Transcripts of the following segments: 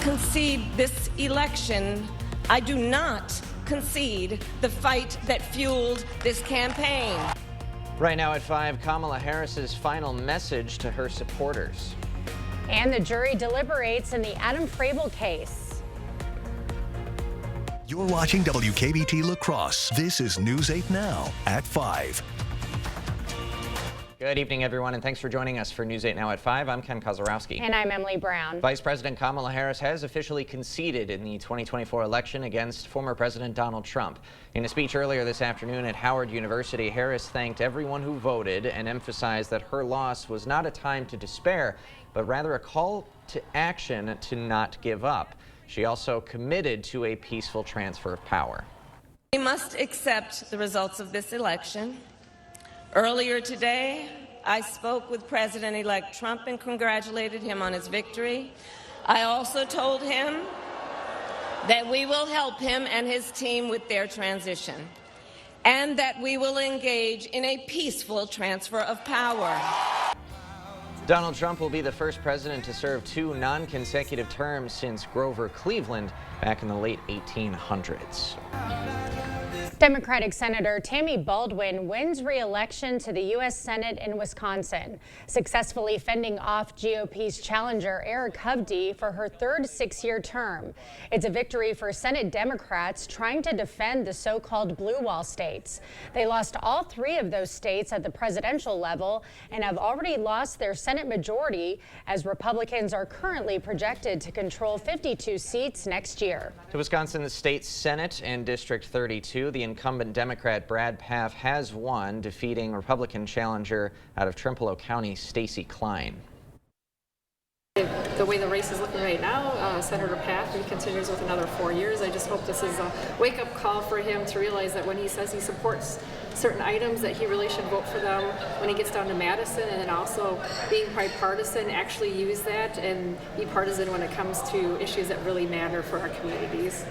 concede this election. I do not concede the fight that fueled this campaign. Right now at 5, Kamala Harris's final message to her supporters. And the jury deliberates in the Adam Frable case. You're watching WKBT La Crosse. This is News 8 Now at 5. Good evening, everyone, and thanks for joining us for News 8 Now at 5. I'm Ken Kozorowski. And I'm Emily Brown. Vice President Kamala Harris has officially conceded in the 2024 election against former President Donald Trump. In a speech earlier this afternoon at Howard University, Harris thanked everyone who voted and emphasized that her loss was not a time to despair, but rather a call to action to not give up. She also committed to a peaceful transfer of power. We must accept the results of this election. Earlier today, I spoke with President-elect Trump and congratulated him on his victory. I also told him that we will help him and his team with their transition, and that we will engage in a peaceful transfer of power. Donald Trump will be the first president to serve 2 non-consecutive terms since Grover Cleveland back in the late 1800s. Democratic Senator Tammy Baldwin wins re-election to the U.S. Senate in Wisconsin, successfully fending off GOP's challenger Eric Hovde for her third 6-year term. It's a victory for Senate Democrats trying to defend the so-called blue wall states. They lost all 3 of those states at the presidential level and have already lost their Senate majority, as Republicans are currently projected to control 52 seats next year. To Wisconsin's state Senate and District 32, the incumbent Democrat Brad Pfaff has won, defeating Republican challenger out of Trempealeau County, Stacey Klein. The way the race is looking right now, Senator Pfaff, he continues with another 4 years. I just hope this is a wake-up call for him to realize that when he says he supports certain items, that he really should vote for them when he gets down to Madison, and then also being bipartisan, actually use that and be partisan when it comes to issues that really matter for our communities.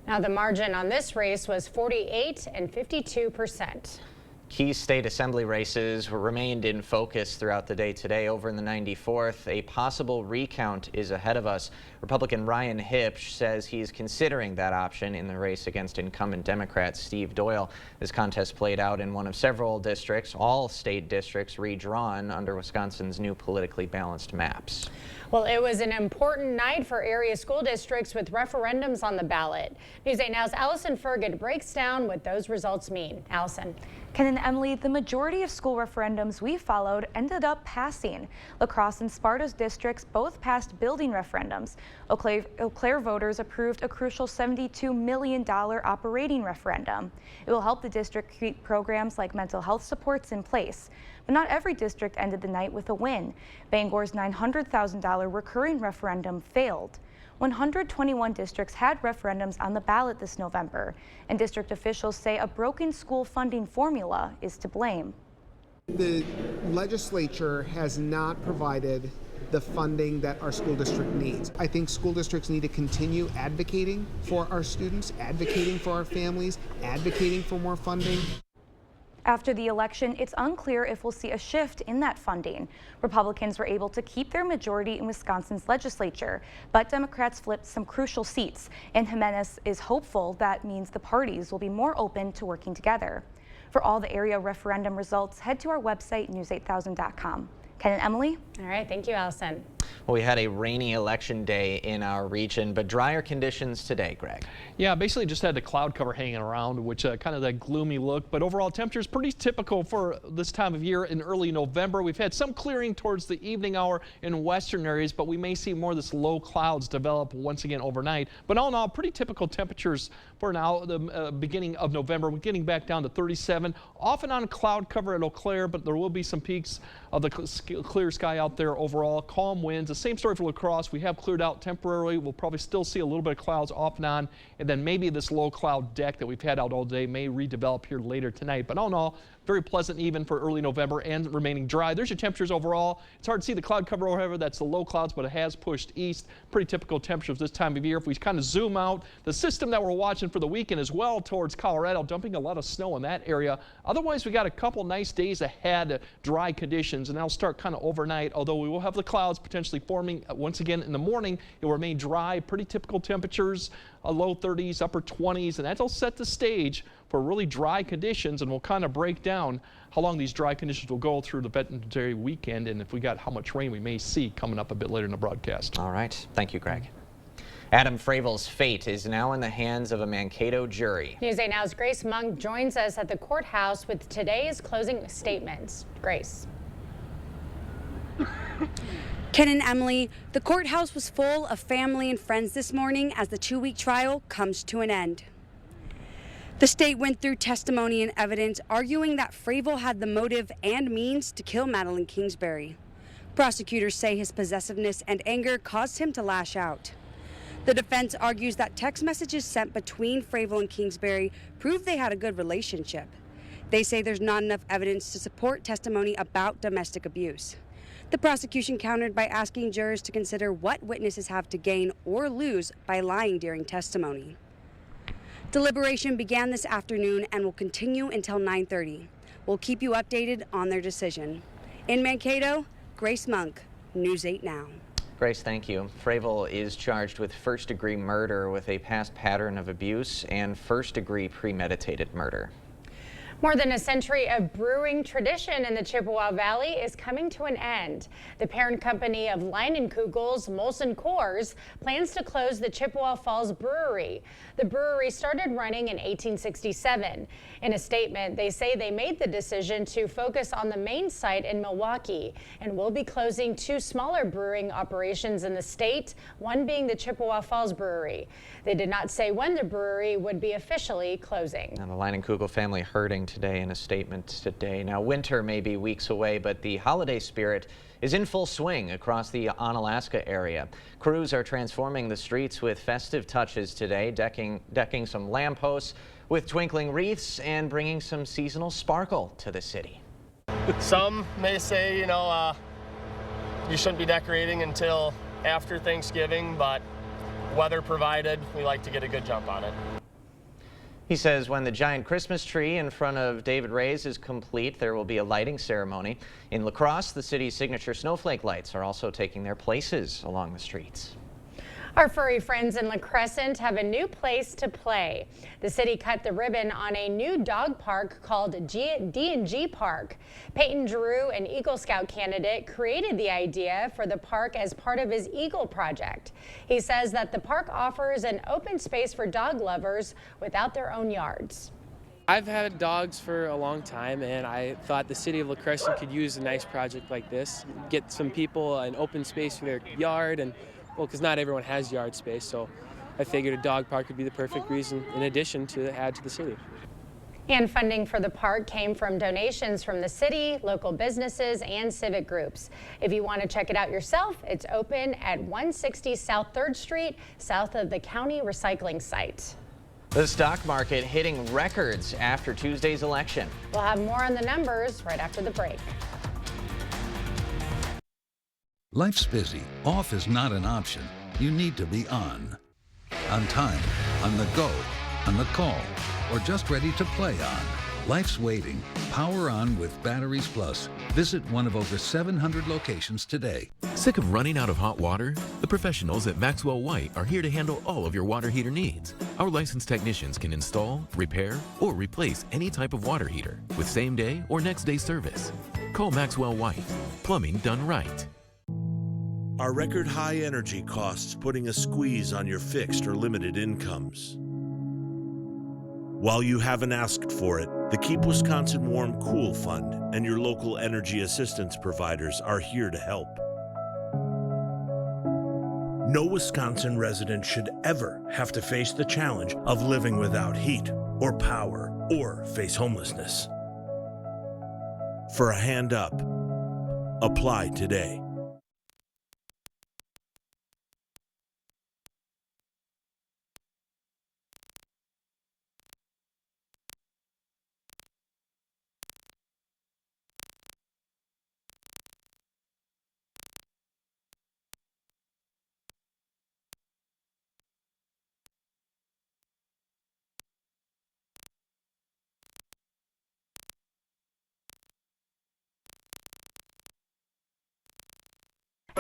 Now, the margin on this race was 48 and 52%. Key state assembly races remained in focus throughout the day today. Over in the 94th, a possible recount is ahead of us. Republican Ryan Hipsch says he's considering that option in the race against incumbent Democrat Steve Doyle. This contest played out in one of several districts, all state districts redrawn under Wisconsin's new politically balanced maps. Well, it was an important night for area school districts with referendums on the ballot. News 8 Now's Allison Fergit breaks down what those results mean. Allison. Ken and Emily, the majority of school referendums we followed ended up passing. La Crosse and Sparta's districts both passed building referendums. Eau Claire voters approved a crucial $72 million operating referendum. It will help the district keep programs like mental health supports in place. But not every district ended the night with a win. Bangor's $900,000 recurring referendum failed. 121 districts had referendums on the ballot this November, and district officials say a broken school funding formula is to blame. The legislature has not provided the funding that our school district needs. I think school districts need to continue advocating for our students, advocating for our families, advocating for more funding. After the election, it's unclear if we'll see a shift in that funding. Republicans were able to keep their majority in Wisconsin's legislature, but Democrats flipped some crucial seats, and Jimenez is hopeful that means the parties will be more open to working together. For all the area referendum results, head to our website, news8000.com. Ken and Emily? All right, thank you, Allison. Well, we had a rainy election day in our region, but drier conditions today, Greg. Yeah, basically just had the cloud cover hanging around, which kind of that gloomy look, but overall temperatures pretty typical for this time of year in early November. We've had some clearing towards the evening hour in western areas, but we may see more of this low clouds develop once again overnight. But all in all, pretty typical temperatures for now, the beginning of November. We're getting back down to 37, off and on cloud cover at Eau Claire, but there will be some peaks of the clear sky out there overall. Calm winds. The same story for La Crosse. We have cleared out temporarily. We'll probably still see a little bit of clouds off and on, and then maybe this low cloud deck that we've had out all day may redevelop here later tonight. But all in all, very pleasant even for early November and remaining dry. There's your temperatures overall. It's hard to see the cloud cover, however, that's the low clouds, but it has pushed east. Pretty typical temperatures this time of year. If we kind of zoom out, the system that we're watching for the weekend as well towards Colorado, dumping a lot of snow in that area. Otherwise, we got a couple nice days ahead, dry conditions, and that'll start kind of overnight, although we will have the clouds potentially forming once again in the morning. It will remain dry, pretty typical temperatures, low 30s, upper 20s, and that'll set the stage for really dry conditions, and we'll kind of break down how long these dry conditions will go through the Veterans Day weekend, and if we got how much rain we may see coming up a bit later in the broadcast. All right. Thank you, Greg. Adam Fravel's fate is now in the hands of a Mankato jury. News 8 Now's Grace Monk joins us at the courthouse with today's closing statements. Grace. Ken and Emily, the courthouse was full of family and friends this morning as the 2-week trial comes to an end. The state went through testimony and evidence arguing that Fravel had the motive and means to kill Madeline Kingsbury. Prosecutors say his possessiveness and anger caused him to lash out. The defense argues that text messages sent between Fravel and Kingsbury prove they had a good relationship. They say there's not enough evidence to support testimony about domestic abuse. The prosecution countered by asking jurors to consider what witnesses have to gain or lose by lying during testimony. Deliberation began this afternoon and will continue until 9:30. We'll keep you updated on their decision. In Mankato, Grace Monk, News 8 Now. Grace, thank you. Fravel is charged with first-degree murder with a past pattern of abuse and first-degree premeditated murder. More than a century of brewing tradition in the Chippewa Valley is coming to an end. The parent company of Leinenkugel's Molson Coors plans to close the Chippewa Falls Brewery. The brewery started running in 1867. In a statement, they say they made the decision to focus on the main site in Milwaukee and will be closing 2 smaller brewing operations in the state, one being the Chippewa Falls Brewery. They did not say when the brewery would be officially closing. Now, the Leinenkugel family hurting today in a statement today. Now, winter may be weeks away, but the holiday spirit is in full swing across the Onalaska area. Crews are transforming the streets with festive touches today, decking some lampposts with twinkling wreaths and bringing some seasonal sparkle to the city. Some may say, you shouldn't be decorating until after Thanksgiving, but weather provided, we like to get a good jump on it. He says when the giant Christmas tree in front of David Ray's is complete, there will be a lighting ceremony. In La Crosse, the city's signature snowflake lights are also taking their places along the streets. Our furry friends in La Crescent have a new place to play. The city cut the ribbon on a new dog park called D&G Park. Peyton Giroux, an Eagle Scout candidate, created the idea for the park as part of his Eagle Project. He says that the park offers an open space for dog lovers without their own yards. I've had dogs for a long time, and I thought the city of La Crescent could use a nice project like this, get some people an open space for their yard, and well, because not everyone has yard space, so I figured a dog park would be the perfect reason in addition to add to the city. And funding for the park came from donations from the city, local businesses, and civic groups. If you want to check it out yourself, it's open at 160 South 3rd Street, south of the county recycling site. The stock market hitting records after Tuesday's election. We'll have more on the numbers right after the break. Life's busy. Off is not an option. You need to be on. On time, on the go, on the call, or just ready to play on. Life's waiting. Power on with Batteries Plus. Visit one of over 700 locations today. Sick of running out of hot water? The professionals at Maxwell White are here to handle all of your water heater needs. Our licensed technicians can install, repair, or replace any type of water heater with same-day or next-day service. Call Maxwell White. Plumbing done right. Are record high energy costs putting a squeeze on your fixed or limited incomes? While you haven't asked for it, the Keep Wisconsin Warm Cool Fund and your local energy assistance providers are here to help. No Wisconsin resident should ever have to face the challenge of living without heat or power or face homelessness. For a hand up, apply today.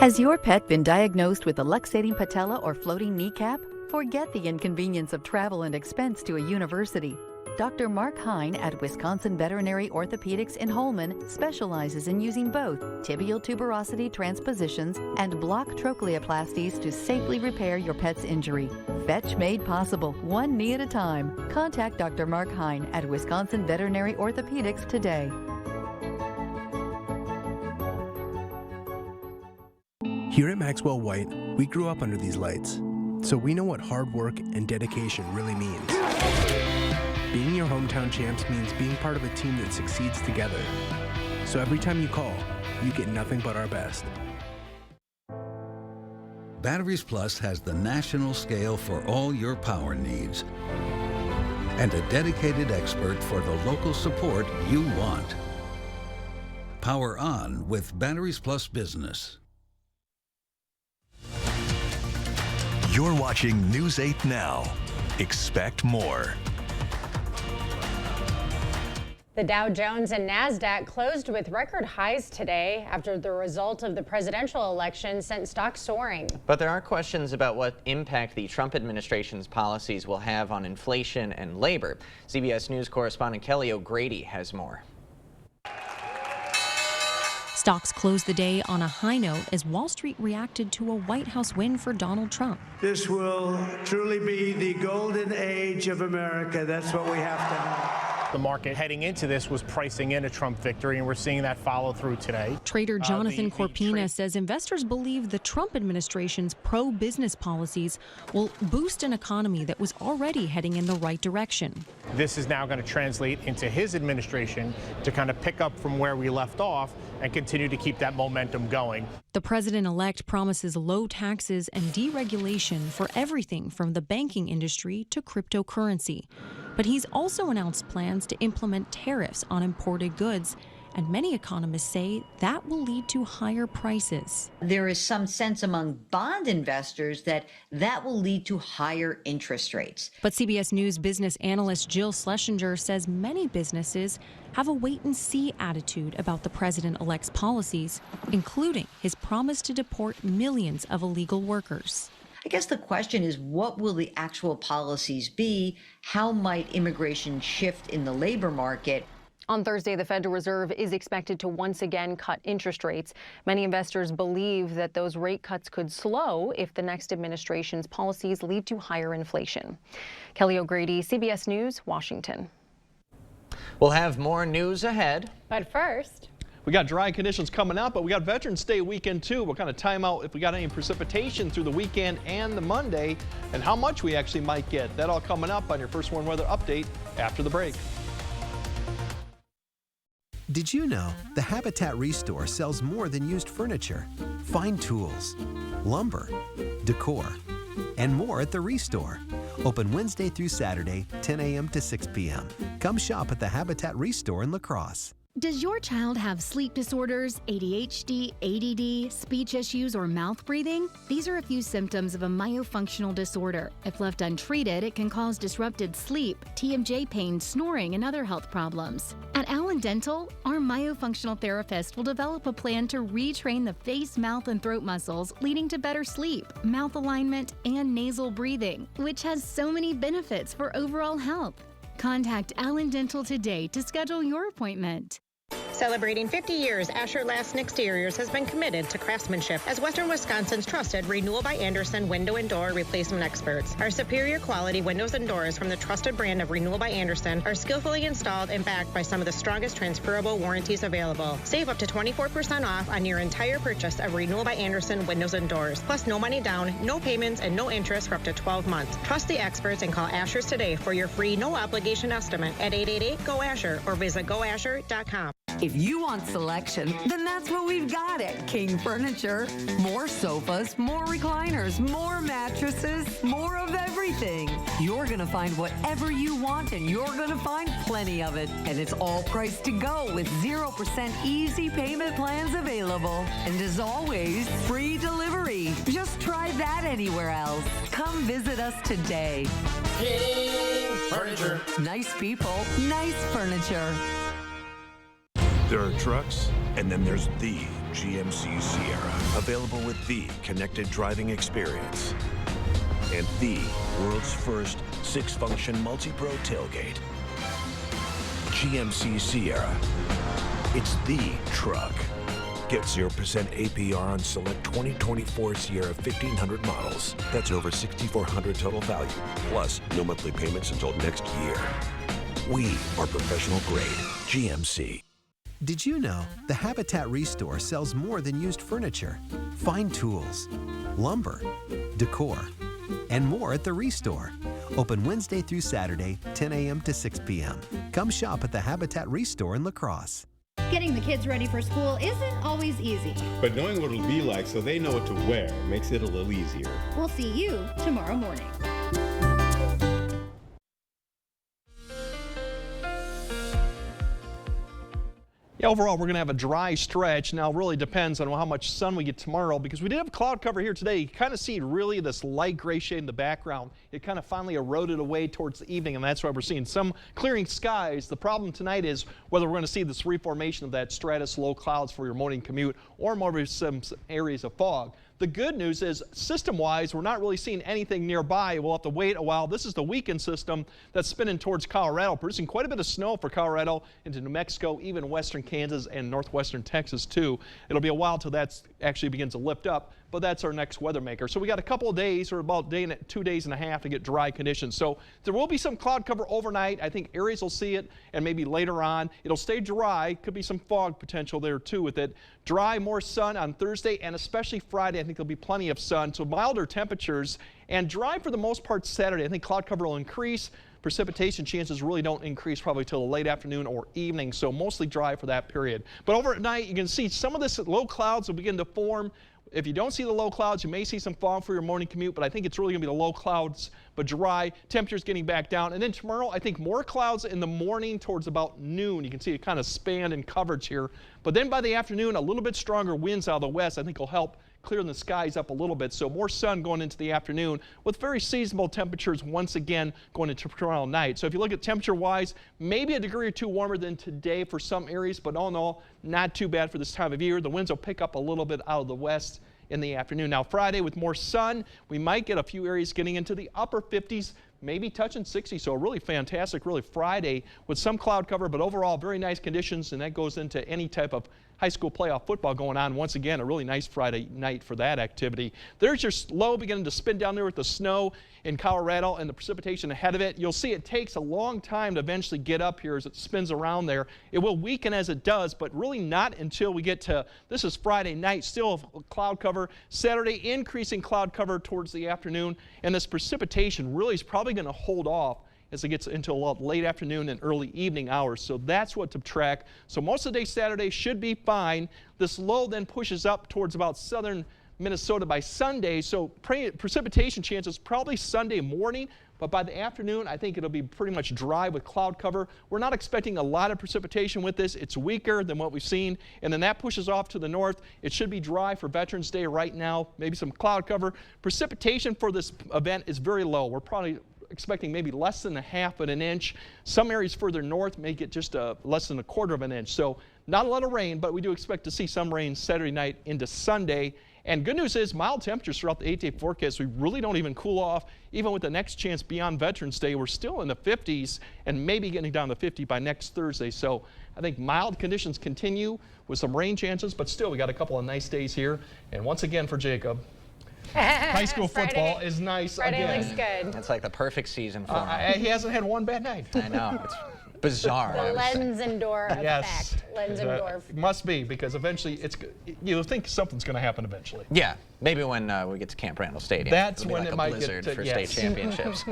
Has your pet been diagnosed with a luxating patella or floating kneecap? Forget the inconvenience of travel and expense to a university. Dr. Mark Hine at Wisconsin Veterinary Orthopedics in Holmen specializes in using both tibial tuberosity transpositions and block trochleoplasties to safely repair your pet's injury. Fetch made possible, one knee at a time. Contact Dr. Mark Hine at Wisconsin Veterinary Orthopedics today. Here at Maxwell White, we grew up under these lights, so we know what hard work and dedication really means. Being your hometown champs means being part of a team that succeeds together. So every time you call, you get nothing but our best. Batteries Plus has the national scale for all your power needs and a dedicated expert for the local support you want. Power on with Batteries Plus Business. You're watching News 8 Now. Expect more. The Dow Jones and NASDAQ closed with record highs today after the result of the presidential election sent stocks soaring. But there are questions about what impact the Trump administration's policies will have on inflation and labor. CBS News correspondent Kelly O'Grady has more. Stocks closed the day on a high note as Wall Street reacted to a White House win for Donald Trump. This will truly be the golden age of America. That's what we have to have. The market heading into this was pricing in a Trump victory, and we're seeing that follow through today. Trader Jonathan Corpina says investors believe the Trump administration's pro-business policies will boost an economy that was already heading in the right direction. This is now going to translate into his administration to kind of pick up from where we left off and continue to keep that momentum going. The president-elect promises low taxes and deregulation for everything from the banking industry to cryptocurrency. But he's also announced plans to implement tariffs on imported goods, and many economists say that will lead to higher prices. There is some sense among bond investors that will lead to higher interest rates. But CBS News business analyst Jill Schlesinger says many businesses have a wait-and-see attitude about the president-elect's policies, including his promise to deport millions of illegal workers. I guess the question is, what will the actual policies be? How might immigration shift in the labor market? On Thursday, the Federal Reserve is expected to once again cut interest rates. Many investors believe that those rate cuts could slow if the next administration's policies lead to higher inflation. Kelly O'Grady, CBS News, Washington. We'll have more news ahead. But first, we got dry conditions coming up, but we got Veterans Day weekend too. We'll kind of time out if we got any precipitation through the weekend and the Monday and how much we actually might get. That all coming up on your First Warn Weather Update after the break. Did you know the Habitat Restore sells more than used furniture, fine tools, lumber, decor, and more at the Restore. Open Wednesday through Saturday, 10 a.m. to 6 p.m. Come shop at the Habitat Restore in La Crosse. Does your child have sleep disorders, ADHD, ADD, speech issues, or mouth breathing? These are a few symptoms of a myofunctional disorder. If left untreated, it can cause disrupted sleep, TMJ pain, snoring, and other health problems. At Allen Dental, our myofunctional therapist will develop a plan to retrain the face, mouth, and throat muscles, leading to better sleep, mouth alignment, and nasal breathing, which has so many benefits for overall health. Contact Allen Dental today to schedule your appointment. Celebrating 50 years, Asher Last Exteriors has been committed to craftsmanship as Western Wisconsin's trusted Renewal by Andersen window and door replacement experts. Our superior quality windows and doors from the trusted brand of Renewal by Andersen are skillfully installed and backed by some of the strongest transferable warranties available. Save up to 24% off on your entire purchase of Renewal by Andersen windows and doors. Plus no money down, no payments, and no interest for up to 12 months. Trust the experts and call Asher's today for your free no obligation estimate at 888-GO-ASHER or visit goasher.com. If you want selection, then that's what we've got at King Furniture. More sofas, more recliners, more mattresses, more of everything. You're going to find whatever you want, and you're going to find plenty of it. And it's all priced to go with 0% easy payment plans available. And as always, free delivery. Just try that anywhere else. Come visit us today. King Furniture. Nice people, nice furniture. There are trucks, and then there's the GMC Sierra. Available with the connected driving experience and the world's first 6-function multi-pro tailgate. GMC Sierra. It's the truck. Get 0% APR on select 2024 Sierra 1500 models. That's over $6,400 total value. Plus, no monthly payments until next year. We are professional grade. GMC. Did you know the Habitat Restore sells more than used furniture, fine tools, lumber, decor, and more at the Restore. Open Wednesday through Saturday, 10 a.m. to 6 p.m. Come shop at the Habitat Restore in La Crosse. Getting the kids ready for school isn't always easy. But knowing what it'll be like so they know what to wear makes it a little easier. We'll see you tomorrow morning. Yeah, overall, we're going to have a dry stretch. Now, it really depends on how much sun we get tomorrow, because we did have cloud cover here today. You kind of see really this light gray shade in the background. It kind of finally eroded away towards the evening, and that's why we're seeing some clearing skies. The problem tonight is whether we're going to see this reformation of that stratus low clouds for your morning commute, or more of some areas of fog. The good news is, system-wise, we're not really seeing anything nearby. We'll have to wait a while. This is the weekend system that's spinning towards Colorado, producing quite a bit of snow for Colorado into New Mexico, even western Kansas and northwestern Texas, too. It'll be a while till that actually begins to lift up, but that's our next weather maker. So we got a couple of days, or about 2 days and a half to get dry conditions. So there will be some cloud cover overnight. I think areas will see it, and maybe later on. It'll stay dry. Could be some fog potential there, too, with it. Dry, more sun on Thursday, and especially Friday. I think there'll be plenty of sun, so milder temperatures, and dry for the most part Saturday. I think cloud cover will increase. Precipitation chances really don't increase probably till the late afternoon or evening, so mostly dry for that period. But overnight, you can see some of this low clouds will begin to form. If you don't see the low clouds, you may see some fog for your morning commute, but I think it's really going to be the low clouds, but dry. Temperatures getting back down. And then tomorrow, I think more clouds in the morning towards about noon. You can see it kind of spanned in coverage here. But then by the afternoon, a little bit stronger winds out of the west, I think will help clearing the skies up a little bit. So more sun going into the afternoon with very seasonable temperatures once again going into tomorrow night. So if you look at temperature-wise, maybe a degree or two warmer than today for some areas, but all in all, not too bad for this time of year. The winds will pick up a little bit out of the west in the afternoon. Now Friday with more sun, we might get a few areas getting into the upper 50s, maybe touching 60. So a really fantastic, really Friday with some cloud cover, but overall very nice conditions, and that goes into any type of high school playoff football going on. Once again, a really nice Friday night for that activity. There's your low beginning to spin down there with the snow in Colorado and the precipitation ahead of it. You'll see it takes a long time to eventually get up here as it spins around there. It will weaken as it does, but really not until we get to, this is Friday night, still cloud cover. Saturday, increasing cloud cover towards the afternoon, and this precipitation really is probably going to hold off as it gets into late afternoon and early evening hours. So that's what to track. So most of the day Saturday should be fine. This low then pushes up towards about southern Minnesota by Sunday. So precipitation chances probably Sunday morning, but by the afternoon, I think it'll be pretty much dry with cloud cover. We're not expecting a lot of precipitation with this. It's weaker than what we've seen, and then that pushes off to the north. It should be dry for Veterans Day right now, maybe some cloud cover. Precipitation for this event is very low. We're probably expecting maybe less than 1/2 of an inch. Some areas further north may get just less than 1/4 of an inch. So not a lot of rain, but we do expect to see some rain Saturday night into Sunday. And good news is mild temperatures throughout the 8-day forecast. We really don't even cool off. Even with the next chance beyond Veterans Day, we're still in the 50s and maybe getting down to 50 by next Thursday. So I think mild conditions continue with some rain chances, but still we got a couple of nice days here. And once again for Jacob, high school football is nice Friday again. looks good. It's like the perfect season for him. He hasn't had one bad night. I know. It's bizarre. The Lenzendorf effect. Yes. Lenzendorf. It must be, because eventually you'll think something's going to happen eventually. Yeah, maybe when we get to Camp Randall Stadium. That's It'll be when like it a might blizzard get to, for yes. state championships.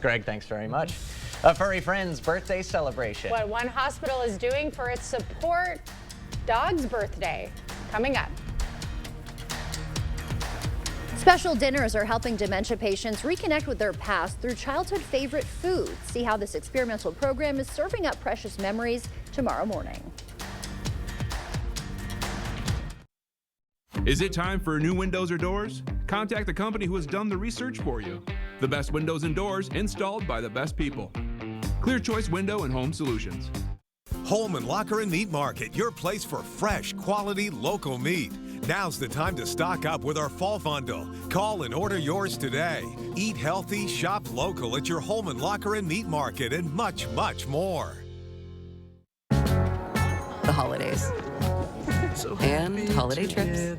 Greg, thanks very much. Furry Friends birthday celebration. What one hospital is doing for its support dog's birthday coming up. Special dinners are helping dementia patients reconnect with their past through childhood favorite foods. See how this experimental program is serving up precious memories tomorrow morning. Is it time for new windows or doors? Contact the company who has done the research for you. The best windows and doors installed by the best people. Clear Choice Window and Home Solutions. Holman Locker and Meat Market, your place for fresh, quality, local meat. Now's the time to stock up with our fall bundle. Call and order yours today. Eat healthy, shop local at your Holman Locker and Meat Market, and much, much more. The holidays. And holiday trips.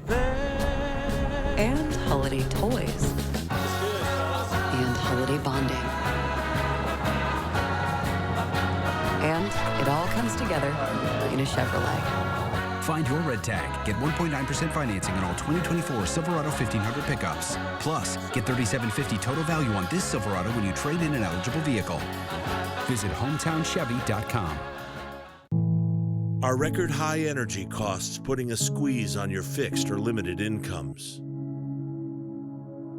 And holiday toys. And holiday bonding. And it all comes together in a Chevrolet. Find your red tag. Get 1.9% financing on all 2024 Silverado 1500 pickups. Plus, get $3,750 total value on this Silverado when you trade in an eligible vehicle. Visit HometownChevy.com. Are record high energy costs putting a squeeze on your fixed or limited incomes?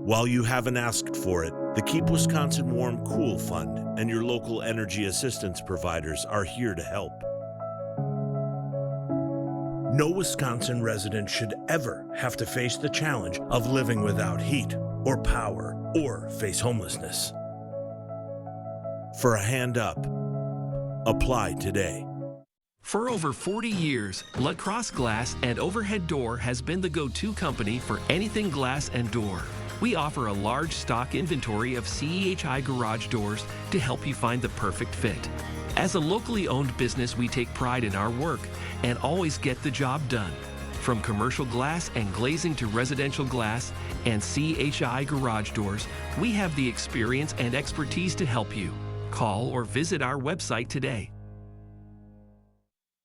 While you haven't asked for it, the Keep Wisconsin Warm Cool Fund and your local energy assistance providers are here to help. No Wisconsin resident should ever have to face the challenge of living without heat or power or face homelessness. For a hand up, apply today. For over 40 years, La Crosse Glass and Overhead Door has been the go-to company for anything glass and door. We offer a large stock inventory of CEHI garage doors to help you find the perfect fit. As a locally owned business, we take pride in our work and always get the job done. From commercial glass and glazing to residential glass and CEHI garage doors, we have the experience and expertise to help you. Call or visit our website today.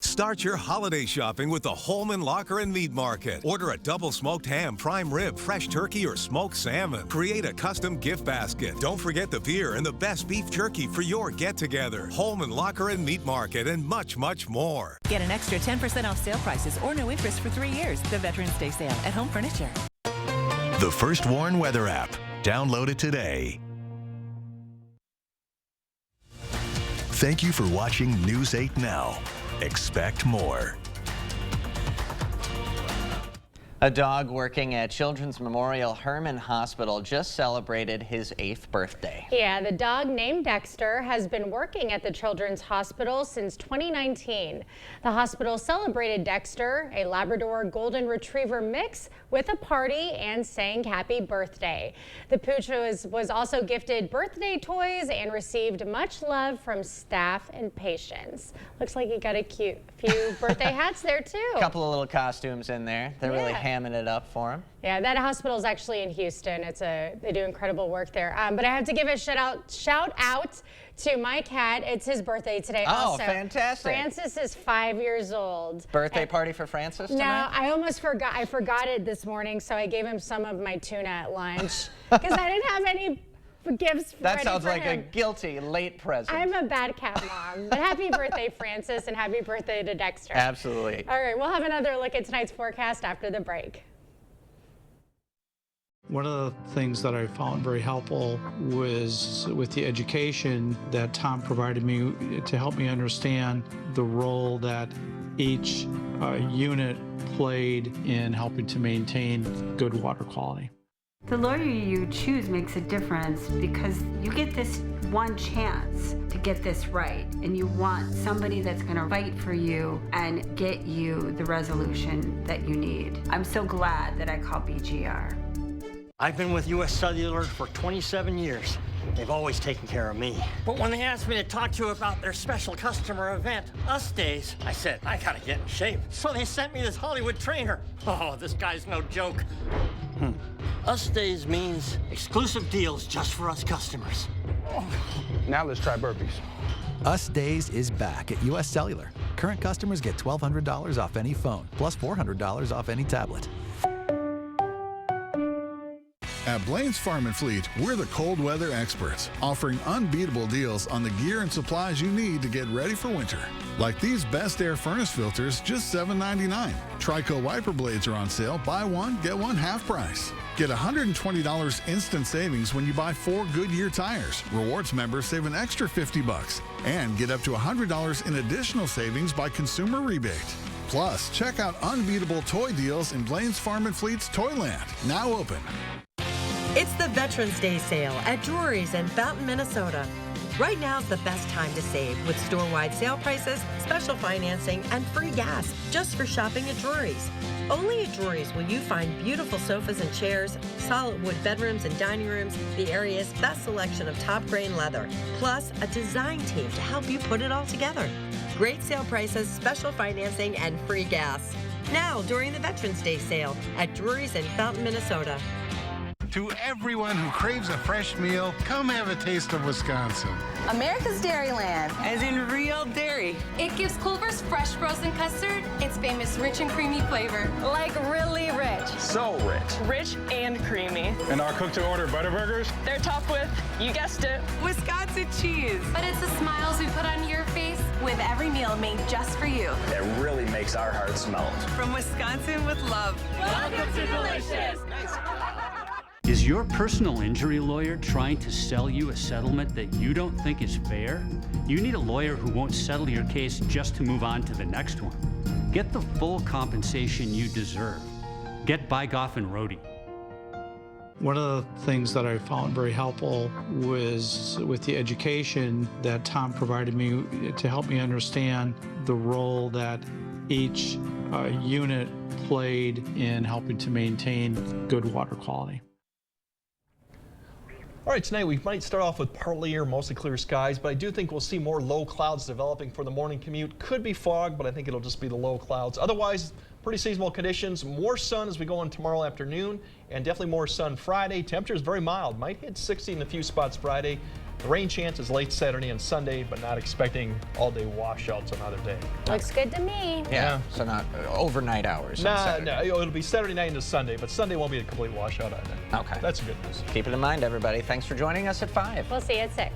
Start your holiday shopping with the Holman Locker and Meat Market. Order a double smoked ham, prime rib, fresh turkey, or smoked salmon. Create a custom gift basket. Don't forget the beer and the best beef jerky for your get-together. Holman Locker and Meat Market, and much, much more. Get an extra 10% off sale prices or no interest for 3 years. The Veterans Day sale at Home Furniture. The First Warn Weather app. Download it today. Thank you for watching News 8 Now. Expect more. A dog working at Children's Memorial Hermann Hospital just celebrated his 8th birthday. Yeah, the dog named Dexter has been working at the Children's Hospital since 2019. The hospital celebrated Dexter, a Labrador Golden Retriever mix, with a party and sang happy birthday. The pooch was also gifted birthday toys and received much love from staff and patients. Looks like he got a cute few birthday hats there too. A couple of little costumes in there. They're really hamming it up for him. Yeah, that hospital is actually in Houston. They do incredible work there. But I have to give a shout out to my cat. It's his birthday today. Oh, also. Fantastic! Francis is 5 years old. Birthday party for Francis tonight? No, I almost forgot. I forgot it this morning, so I gave him some of my tuna at lunch because I didn't have any gifts that ready sounds for like him. a guilty late present. I'm a bad cat mom. But happy birthday, Francis, and happy birthday to Dexter. Absolutely. All right, we'll have another look at tonight's forecast after the break. One of the things that I found very helpful was with the education that Tom provided me to help me understand the role that each unit played in helping to maintain good water quality. The lawyer you choose makes a difference because you get this one chance to get this right, and you want somebody that's going to fight for you and get you the resolution that you need. I'm so glad that I called BGR. I've been with U.S. Cellular for 27 years. They've always taken care of me. But when they asked me to talk to you about their special customer event, Us Days, I said, I gotta get in shape. So they sent me this Hollywood trainer. Oh, this guy's no joke. Us Days means exclusive deals just for us customers. Now let's try burpees. Us Days is back at U.S. Cellular. Current customers get $1,200 off any phone, plus $400 off any tablet. At Blaine's Farm and Fleet, we're the cold weather experts, offering unbeatable deals on the gear and supplies you need to get ready for winter. Like these Best Air furnace filters, just $7.99. Trico wiper blades are on sale. Buy one, get one half price. Get $120 instant savings when you buy 4 Goodyear tires. Rewards members save an extra $50 and get up to $100 in additional savings by consumer rebate. Plus, check out unbeatable toy deals in Blaine's Farm and Fleet's Toyland, now open. It's the Veterans Day sale at Drury's in Fountain, Minnesota. Right now is the best time to save with store-wide sale prices, special financing, and free gas just for shopping at Drury's. Only at Drury's will you find beautiful sofas and chairs, solid wood bedrooms and dining rooms, the area's best selection of top grain leather, plus a design team to help you put it all together. Great sale prices, special financing, and free gas. Now during the Veterans Day sale at Drury's in Felton, Minnesota. To everyone who craves a fresh meal, come have a taste of Wisconsin. America's Dairyland, as in real dairy. It gives Culver's fresh frozen custard its famous rich and creamy flavor. Like really rich. So rich. Rich and creamy. And our cook-to-order Butterburgers? They're topped with, you guessed it, Wisconsin cheese. But it's the smiles we put on your face with every meal made just for you. That really makes our hearts melt. From Wisconsin with love. Welcome to Delicious. Is your personal injury lawyer trying to sell you a settlement that you don't think is fair? You need a lawyer who won't settle your case just to move on to the next one. Get the full compensation you deserve. Get Bygoff and Rohde. One of the things that I found very helpful was with the education that Tom provided me to help me understand the role that each unit played in helping to maintain good water quality. All right, tonight we might start off with partly or mostly clear skies, but I do think we'll see more low clouds developing for the morning commute. Could be fog, but I think it'll just be the low clouds. Otherwise, pretty seasonable conditions. More sun as we go on tomorrow afternoon, and definitely more sun Friday. Temperatures very mild. Might hit 60 in a few spots Friday. The rain chance is late Saturday and Sunday, but not expecting all-day washouts on either day. Looks good to me. Yeah, so not overnight hours. No, it'll be Saturday night into Sunday, but Sunday won't be a complete washout either. Okay. That's good news. Keep it in mind, everybody. Thanks for joining us at 5. We'll see you at 6.